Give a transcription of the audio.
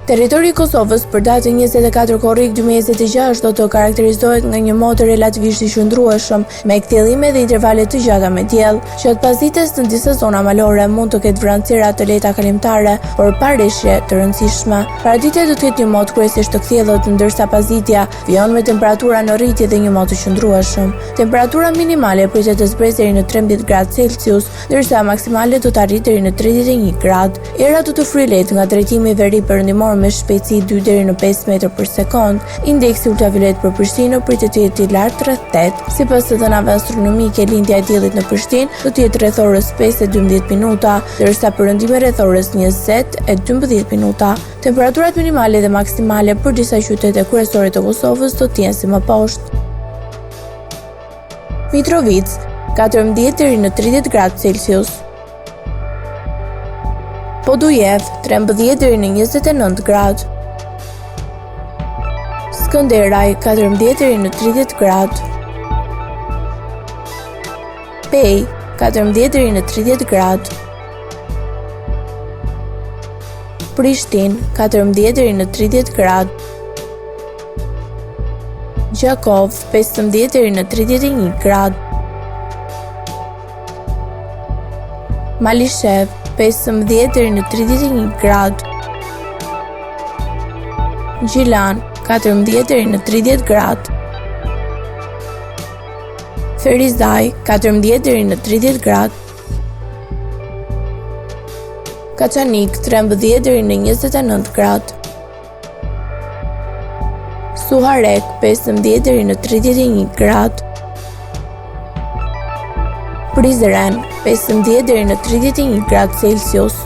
Territori i Kosovës për datën 24 korrik 2026 do të karakterizohet nga një modë relativisht i qëndrueshëm, me kthjellime dhe intervale të gjata me diell, që pasdites në disa zona malore mund të ketë vranësira të lehta kalimtare, por pa rreshje të rëndësishme. Paraditja do të ketë një mod kryesisht të kthjellët, ndërsa pasditja vijon me temperatura në rritje dhe një mod të qëndrueshëm. Temperatura minimale pritet të zbresë deri në 13 gradë Celsius, ndërsa maksimale do të arrijë deri në 31 gradë. Era do të fryjë lehtë nga drejtimi i veri perëndimor me shpejtësi 2 deri në 5 metra për sekond. Indeksi ultraviolet për Prishtinë pritet të jetë i lartë rreth 8. Sipas të dhënave astronomike, lindja e diellit në Prishtinë do të jetë rreth orës 5:12 minuta, ndërsa perëndimi rreth orës 20:12 minuta. Temperaturat minimale dhe maksimale për disa qytete kryesore të Kosovës do të jenë si më poshtë. Mitrovica 14 deri në 30 gradë Celsius. Podujev 13 deri në 29 gradë. Skënderaj 14 deri në 30 gradë. Pej 14 deri në 30 gradë. Prishtinë 14 deri në 30 gradë. Gjakov 15 deri në 31 gradë. Malishev 15 deri në 31 gradë. Gjilan 14 deri në 30 gradë. Ferizaj 14 deri në 30 gradë. Kaçanik 13 deri në 29 gradë. Suharek 15 deri në 31 gradë. Prizren 15 deri në 31 gradë Celsius.